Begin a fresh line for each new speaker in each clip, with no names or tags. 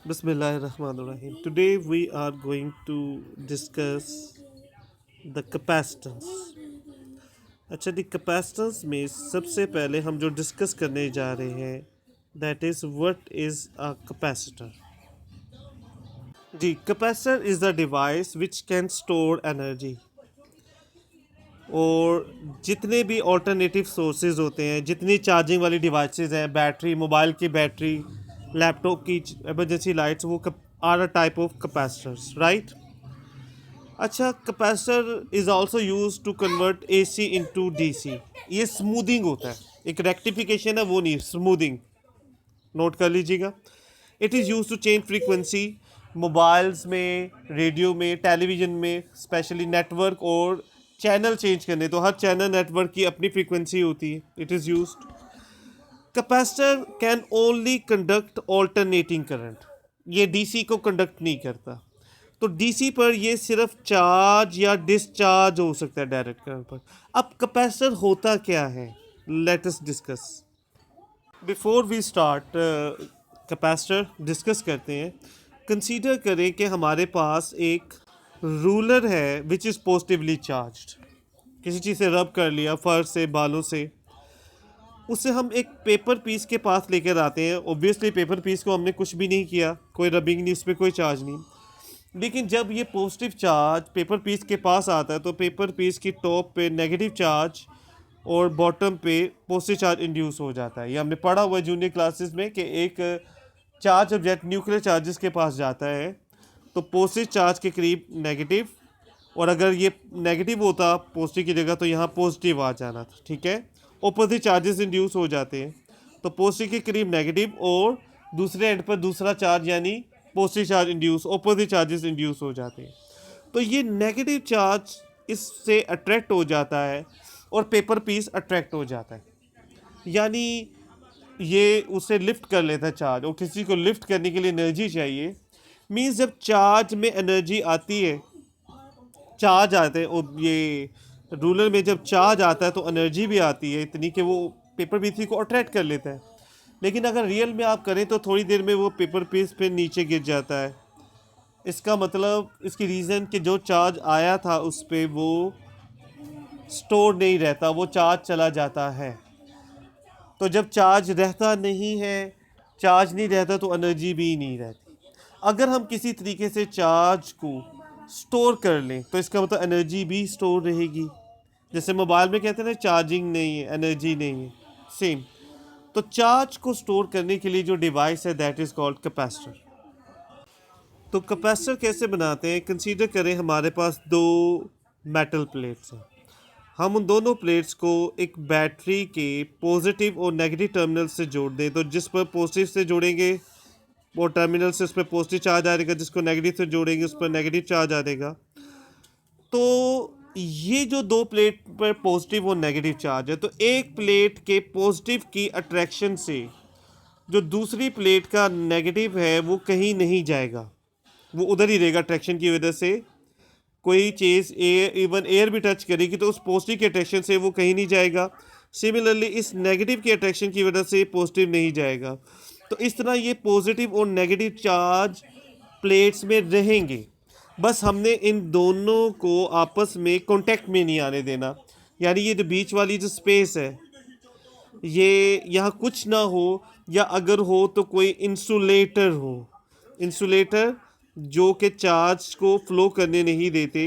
Bismillahirrahmanirrahim. Today we are going to discuss the capacitance. अच्छा जी capacitance में सबसे पहले हम जो डिस्कस करने जा रहे हैं that is what is a capacitor. Ji capacitor is the device which can store energy. और जितने भी ऑल्टरनेटिव सोर्सेज होते हैं, जितनी चार्जिंग वाली डिवाइसेस हैं, बैटरी, मोबाइल की बैटरी, लैपटॉप की एमरजेंसी लाइट्स, वो are a type of capacitors, right? अच्छा, capacitor is also use to convert AC into DC. ये स्मूदिंग होता है, एक रेक्टिफिकेशन है, वो नहीं, स्मूदिंग. नोट कर लीजिएगा. It is use to change frequency mobiles में, रेडियो में, टेलीविज़न में, स्पेशली नेटवर्क और चैनल चेंज करने. तो हर चैनल नेटवर्क की अपनी फ्रीक्वेंसी होती है. It is use. Capacitor can only conduct alternating current. ये डीसी को कंडक्ट नहीं करता. तो डीसी पर ये सिर्फ चार्ज या डिस्चार्ज हो सकता है डायरेक्ट करंट पर. अब कैपेसिटर होता क्या है, let us discuss. Before we start capacitor discuss करते हैं. कंसीडर करें कि हमारे पास एक रूलर है विच इज़ पॉजिटिवली चार्ज्ड. किसी चीज़ से रब कर लिया, फर से, बालों से, उससे हम एक पेपर पीस के पास लेकर आते हैं. ऑब्वियसली पेपर पीस को हमने कुछ भी नहीं किया, कोई रबिंग नहीं, उस पर कोई चार्ज नहीं. लेकिन जब ये पॉजिटिव चार्ज पेपर पीस के पास आता है तो पेपर पीस की टॉप पे नेगेटिव चार्ज और बॉटम पे पॉजिटिव चार्ज इंड्यूस हो जाता है. ये हमने पढ़ा हुआ है जूनियर क्लासेस में कि एक चार्ज ऑब्जेक्ट न्यूक्लियर चार्जेस के पास जाता है तो पॉजिटिव चार्ज के करीब नेगेटिव, और अगर ये नेगेटिव होता पॉजिटिव की जगह तो यहाँ पॉजिटिव आ जाना था. ठीक है, ऑपोजिट चार्जेस इंड्यूस हो जाते हैं. तो पॉजिटिव के करीब नेगेटिव और दूसरे एंड पर दूसरा चार्ज यानी positive charge induce, opposite charges induce हो जाते हैं. तो ये नेगेटिव चार्ज इससे अट्रैक्ट हो जाता है और पेपर पीस अट्रैक्ट हो जाता है. यानी ये उसे लिफ्ट कर लेता है चार्ज, और किसी को लिफ्ट करने के लिए एनर्जी चाहिए. मीन्स जब चार्ज में एनर्जी आती है, चार्ज आते हैं, और ये रूलर में जब चार्ज आता है तो एनर्जी भी आती है इतनी कि वो पेपर पीस को अट्रैक्ट कर लेता है. लेकिन अगर रियल में आप करें तो थोड़ी देर में वो पेपर पीस पे नीचे गिर जाता है. इसका मतलब, इसकी रीज़न कि जो चार्ज आया था उस पर वो स्टोर नहीं रहता, वो चार्ज चला जाता है. तो जब चार्ज रहता नहीं है, चार्ज नहीं रहता तो एनर्जी भी नहीं रहती. अगर हम किसी तरीके से चार्ज को स्टोर कर लें तो इसका मतलब एनर्जी भी स्टोर रहेगी. जैसे मोबाइल में कहते हैं ना, चार्जिंग नहीं है, एनर्जी नहीं है, सेम. तो चार्ज को स्टोर करने के लिए जो डिवाइस है दैट इज़ कॉल्ड कैपेसिटर. तो कैपेसिटर कैसे बनाते हैं, कंसीडर करें हमारे पास दो मेटल प्लेट्स हैं. हम उन दोनों प्लेट्स को एक बैटरी के पॉजिटिव और नेगेटिव टर्मिनल से जोड़ दें. तो जिस पर पॉजिटिव से जोड़ेंगे वो टर्मिनल से उस पर पॉजिटिव चार्ज आएगा, जिसको नेगेटिव से जोड़ेंगे उस पर नेगेटिव चार्ज आएगा. तो ये जो दो प्लेट पर पॉजिटिव और नेगेटिव चार्ज है, तो एक प्लेट के पॉजिटिव की अट्रैक्शन से जो दूसरी प्लेट का नेगेटिव है वो कहीं नहीं जाएगा, वो उधर ही रहेगा. अट्रैक्शन की वजह से कोई चीज़ एयर, इवन एयर भी टच करेगी तो उस पॉजिटिव के अट्रैक्शन से वो कहीं नहीं जाएगा. सिमिलरली इस नेगेटिव के अट्रैक्शन की वजह से पॉजिटिव नहीं जाएगा. तो इस तरह ये पॉजिटिव और नेगेटिव चार्ज प्लेट्स में रहेंगे. बस हमने इन दोनों को आपस में कांटेक्ट में नहीं आने देना. यानी ये जो बीच वाली जो स्पेस है, ये यहाँ कुछ ना हो, या अगर हो तो कोई इंसुलेटर हो. इंसुलेटर जो कि चार्ज को फ्लो करने नहीं देते,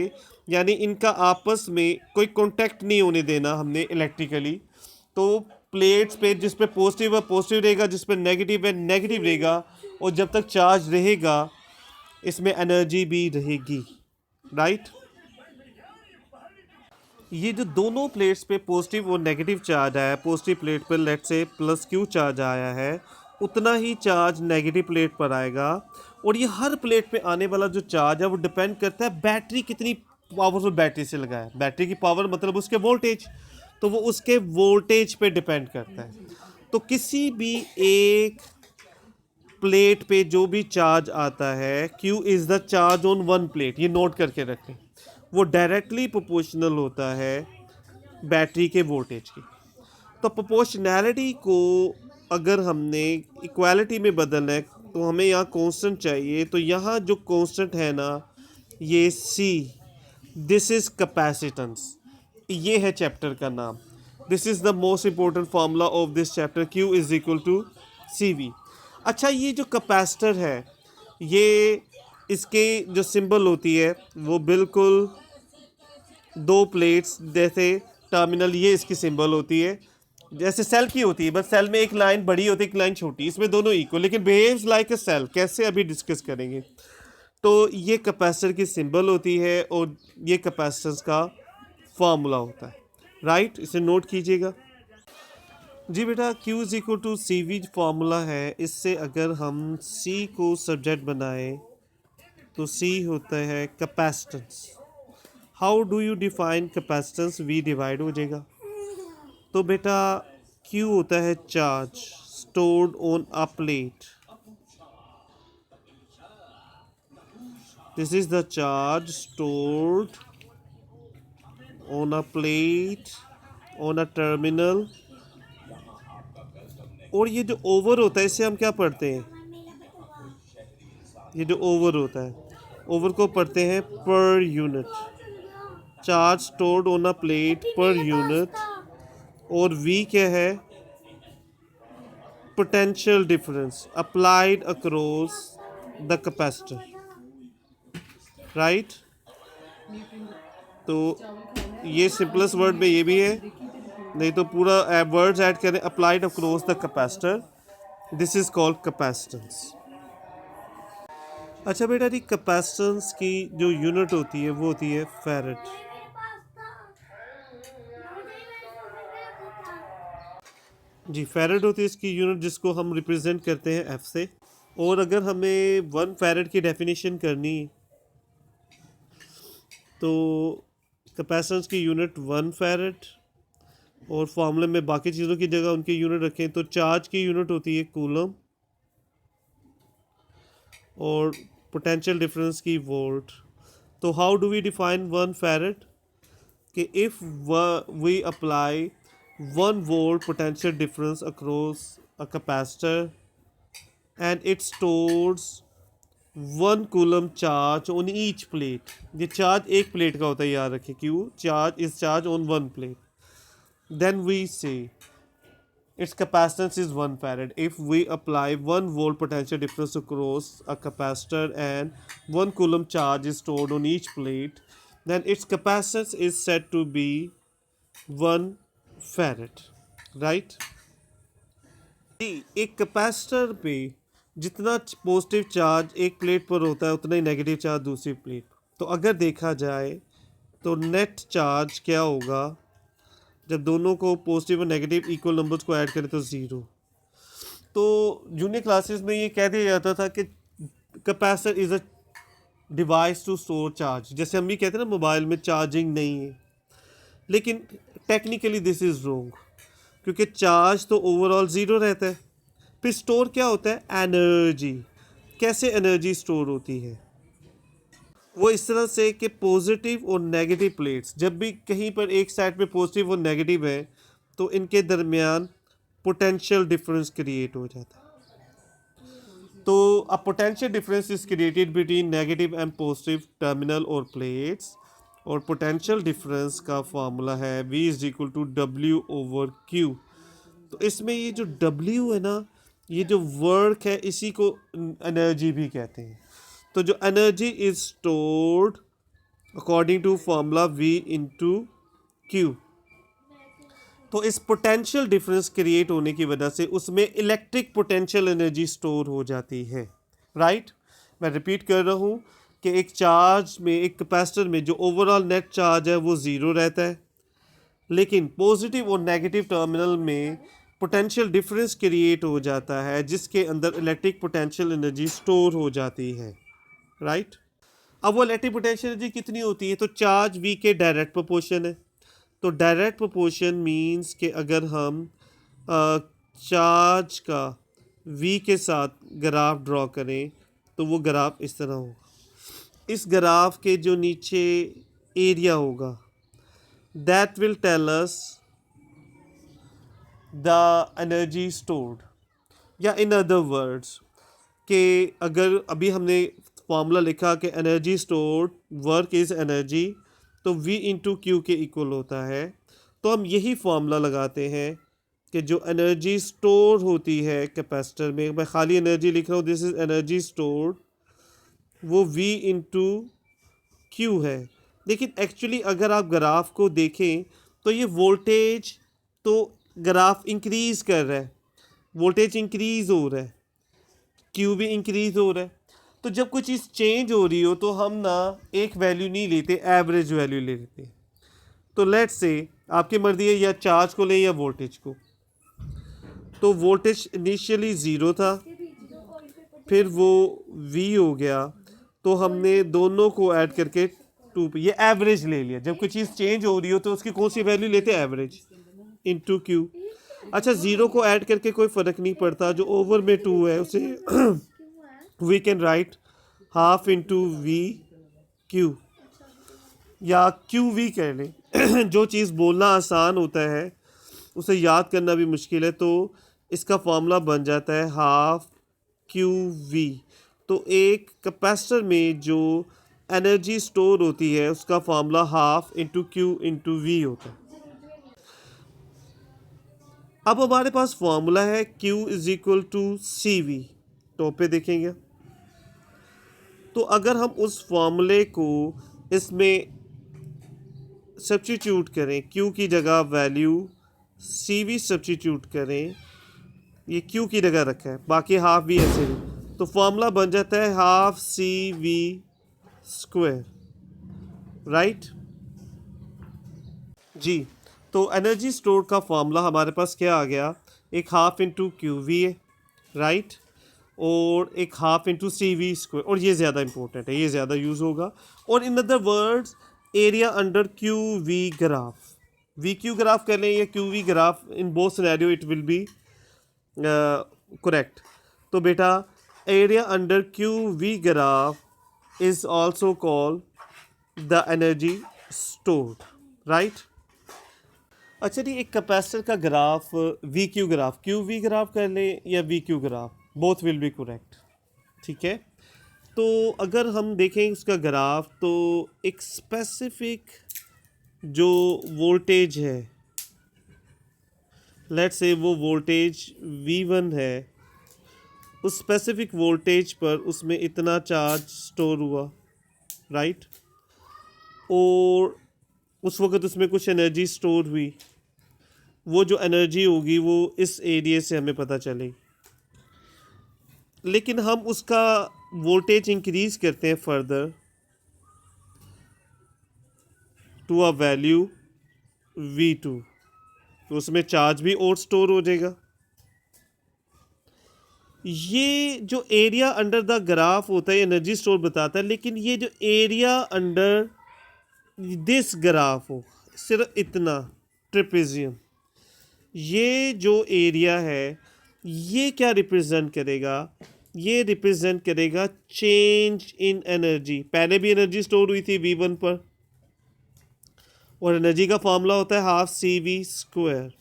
यानी इनका आपस में कोई कांटेक्ट नहीं होने देना हमने इलेक्ट्रिकली. तो प्लेट्स पे जिस पे पॉजिटिव है पॉजिटिव रहेगा, जिस पे नेगेटिव है नेगेटिव रहेगा, और जब तक चार्ज रहेगा इसमें एनर्जी भी रहेगी, राइट? ये जो दोनों प्लेट्स पे पॉजिटिव और नेगेटिव चार्ज आया है, पॉजिटिव प्लेट पर लेट से प्लस क्यू चार्ज आया है, उतना ही चार्ज नेगेटिव प्लेट पर आएगा. और ये हर प्लेट पे आने वाला जो चार्ज है वो डिपेंड करता है बैटरी कितनी पावरफुल बैटरी से लगा है. बैटरी की पावर मतलब उसके वोल्टेज, तो वो उसके वोल्टेज पे डिपेंड करता है. तो किसी भी एक प्लेट पे जो भी चार्ज आता है, Q is the charge on one plate, ये नोट करके रखें, वो डायरेक्टली प्रोपोर्शनल होता है बैटरी के वोल्टेज की. तो प्रोपोर्शनैलिटी को अगर हमने इक्वालिटी में बदलना है, तो हमें यहाँ कांस्टेंट चाहिए, तो यहाँ जो कांस्टेंट है ना ये C, दिस इज कैपेसिटेंस, ये है चैप्टर का नाम। This is the most important formula of this chapter, Q is equal to CV। अच्छा, ये जो कैपेसिटर है, ये इसके जो सिंबल होती है वो बिल्कुल दो प्लेट्स जैसे टर्मिनल, ये इसकी सिंबल होती है जैसे सेल की होती है, बस सेल में एक लाइन बड़ी होती है, एक लाइन छोटी, इसमें दोनों इक्वल, लेकिन बिहेव्स लाइक अ सेल, कैसे अभी डिस्कस करेंगे। तो ये कैपेसिटर की सिंबल होती है और ये कैपेसिटेंस का फार्मूला होता है, राइट, इसे नोट कीजिएगा। जी बेटा, Q is equal to CV formula है, इससे अगर हम C को सब्जेक्ट बनाएं तो C होता है capacitance. How do you define capacitance, V divide हो जाएगा। तो बेटा Q होता है charge stored on a plate, this is the charge stored on a plate on a terminal. और ये जो ओवर होता है इसे हम क्या पढ़ते हैं, ये जो ओवर होता है, ओवर को पढ़ते हैं per unit, charge stored on a plate per unit. और V क्या है, potential difference applied across the capacitor, right. तो ये सिंपलेस्ट वर्ड में ये भी है, नहीं तो पूरा वर्ड्स ऐड करें, applied across the capacitor, this is called capacitance. अच्छा बेटा जी, कैपेसिटेंस की जो यूनिट होती है वो होती है फैरेड। जी, फैरेड होती है इसकी यूनिट, जिसको हम रिप्रेजेंट करते हैं F से। और अगर हमें 1 फैरेड की डेफिनेशन करनी तो कैपेसिटेंस की यूनिट 1 फैरेड, और फॉर्मूले में बाकी चीज़ों की जगह उनकी यूनिट रखें तो चार्ज की यूनिट होती है कूलम, और पोटेंशियल डिफरेंस की वोल्ट। तो how do we define 1 farad, कि if we apply 1 volt potential difference across a capacitor and it stores 1 coulomb charge on each plate. ये चार्ज एक प्लेट का होता है, याद रखिए, क्यों, charge is charge on 1 plate. Then we say its capacitance is 1 farad if we apply 1 volt potential difference across a capacitor and 1 coulomb charge is stored on each plate, then its capacitance is said to be 1 farad, right। एक capacitor पे जितना positive charge एक plate पर होता है उतना ही negative charge दूसरी plate. तो अगर देखा जाए तो नेट चार्ज क्या होगा जब दोनों को पॉजिटिव और नेगेटिव इक्वल नंबर्स को ऐड करें तो 0। तो जूनियर क्लासेस में ये कह दिया जाता था कि capacitor is a device to store charge, जैसे हम भी कहते हैं ना मोबाइल में चार्जिंग नहीं है, लेकिन टेक्निकली दिस इज़ रोंग, क्योंकि चार्ज तो ओवरऑल 0 रहता है। फिर स्टोर क्या होता है, एनर्जी। कैसे एनर्जी स्टोर होती है, वो इस तरह से कि पॉजिटिव और नेगेटिव प्लेट्स जब भी कहीं पर एक साइड पे पॉजिटिव और नेगेटिव है तो इनके दरमियान पोटेंशियल डिफरेंस क्रिएट हो जाता है। तो a potential difference is created between negative and positive terminal और प्लेट्स, और पोटेंशियल डिफरेंस का फार्मूला है V is equal to W/Q। तो इसमें ये जो W है ना, ये जो वर्क है इसी को एनर्जी भी कहते हैं। तो जो energy is stored according to formula V into Q, तो इस पोटेंशियल डिफरेंस क्रिएट होने की वजह से उसमें इलेक्ट्रिक पोटेंशियल एनर्जी स्टोर हो जाती है, राइट। मैं रिपीट कर रहा हूँ कि एक चार्ज में, एक कैपेसिटर में जो ओवरऑल नेट चार्ज है वो 0 रहता है, लेकिन पॉजिटिव और नेगेटिव टर्मिनल में पोटेंशियल डिफरेंस क्रिएट हो जाता है जिसके अंदर इलेक्ट्रिक पोटेंशियल एनर्जी स्टोर हो जाती है, राइट। अब वो इलेक्ट्रिक पोटेंशियल एनर्जी कितनी होती है, तो चार्ज V के डायरेक्ट प्रोपोर्शन है। तो डायरेक्ट प्रोपोर्शन मींस कि अगर हम चार्ज का V के साथ ग्राफ ड्रॉ करें तो वो ग्राफ इस तरह होगा। इस ग्राफ के जो नीचे एरिया होगा that will tell us the energy stored, या in other words कि अगर अभी हमने फॉर्मूला लिखा कि energy stored work is energy, तो V इंटू क्यू के इक्वल होता है, तो हम यही फॉर्मूला लगाते हैं कि जो एनर्जी स्टोर होती है कैपेसिटर में, मैं खाली एनर्जी लिख रहा हूँ, दिस इज़ एनर्जी स्टोर्ड, वो V इंटू क्यू है। लेकिन एक्चुअली अगर आप ग्राफ को देखें तो ये वोल्टेज तो ग्राफ इंक्रीज़ कर रहा है, वोल्टेज इंक्रीज़ हो रहा है, क्यू भी इंक्रीज़ हो रहा है। तो जब कोई चीज़ चेंज हो रही हो तो हम ना एक वैल्यू नहीं लेते, एवरेज वैल्यू ले लेते हैं। तो लेट्स से आपकी मर्ज़ी है या चार्ज को लें या वोल्टेज को। तो वोल्टेज इनिशियली ज़ीरो था, फिर वो V हो गया, तो हमने दोनों को ऐड करके 2 पे ये एवरेज ले लिया। जब कोई चीज़ चेंज हो रही हो तो उसकी कौन सी वैल्यू लेते हैं, एवरेज इंटू क्यू। अच्छा, ज़ीरो को ऐड करके कोई फ़र्क नहीं पड़ता, जो ओवर में 2 है उसे we can write half into V Q या क्यू वी कह लें। जो चीज़ बोलना आसान होता है उसे याद करना भी मुश्किल है, तो इसका फॉर्मूला बन जाता है हाफ क्यू वी। तो एक कैपेसिटर में जो एनर्जी स्टोर होती है उसका formula half into Q into V होता है। अब हमारे पास फॉर्मूला है Q is equal to C V, top पे देखेंगे। तो अगर हम उस फॉर्मूले को इसमें सब्स्टिट्यूट करें, Q की जगह वैल्यू सी वी सब्स्टिट्यूट करें, ये Q की जगह रखा है, बाकी हाफ भी ऐसे भी, तो फॉर्मूला बन जाता है half C V square, right जी। तो एनर्जी स्टोर का फॉर्मूला हमारे पास क्या आ गया, एक हाफ इंटू क्यू वी है, राइट, और एक half into C V square, और ये ज़्यादा इंपॉर्टेंट है, ये ज़्यादा यूज़ होगा। और in other words area under Q V graph, V Q graph कर लें या Q V graph, in both scenario it will be correct. तो बेटा area under Q V graph is also called the energy stored, right. अच्छा जी, एक capacitor का graph V Q graph, Q V graph कर लें या V Q graph, both will be correct, ठीक है। तो अगर हम देखें उसका ग्राफ, तो एक स्पेसिफिक जो वोल्टेज है, लेट्स से वो वोल्टेज V1 है, उस स्पेसिफिक वोल्टेज पर उसमें इतना चार्ज स्टोर हुआ, राइट, और उस वक्त उसमें कुछ एनर्जी स्टोर हुई, वो जो एनर्जी होगी वो इस एरिया से हमें पता चलेगी। लेकिन हम उसका वोल्टेज इंक्रीज़ करते हैं further to a value V2, तो उसमें चार्ज भी और स्टोर हो जाएगा। ये जो एरिया अंडर द ग्राफ होता है एनर्जी स्टोर बताता है, लेकिन ये जो एरिया अंडर दिस ग्राफ हो, सिर्फ इतना ट्रेपेजियम, ये जो एरिया है ये क्या रिप्रेजेंट करेगा, ये रिप्रेजेंट करेगा चेंज इन एनर्जी। पहले भी एनर्जी स्टोर हुई थी V1 पर, और एनर्जी का फॉर्मूला होता है हाफ सी वी स्क्वायर।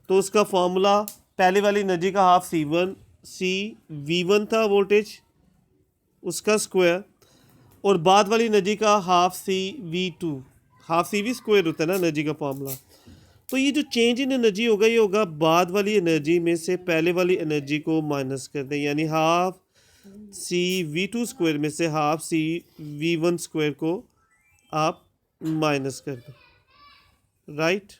तो उसका फॉर्मूला पहले वाली एनर्जी का हाफ सी वी वन था वोल्टेज, उसका स्क्वायर, और बाद वाली एनर्जी का half C V two, half C V square होता है ना एनर्जी का फॉर्मूला। तो ये जो चेंज इन एनर्जी होगा ये होगा बाद वाली एनर्जी में से पहले वाली एनर्जी को माइनस कर दें, यानी half C V two square में से half C V one square को आप माइनस कर दें, राइट।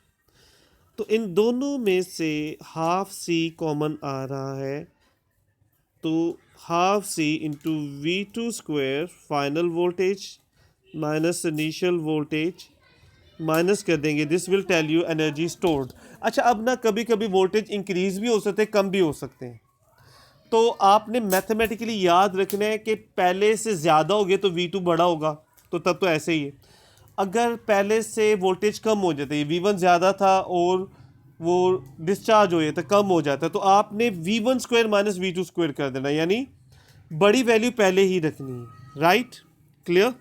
तो इन दोनों में से हाफ सी कॉमन आ रहा है, तो half C into V two square final voltage minus initial voltage minus कर देंगे, this will tell you energy stored. अच्छा, अब ना कभी कभी वोल्टेज इंक्रीज भी हो सकते हैं, कम भी हो सकते हैं, तो आपने मैथमेटिकली याद रखना है कि पहले से ज़्यादा हो गया तो V2 बड़ा होगा, तो तब तो ऐसे ही है। अगर पहले से वोल्टेज कम हो जाता है, V1 ज़्यादा था और वो डिस्चार्ज हो जाता है, कम हो जाता है, तो आपने V1 square minus V2 square कर देना, यानी बड़ी वैल्यू पहले ही रखनी है, राइट, क्लियर।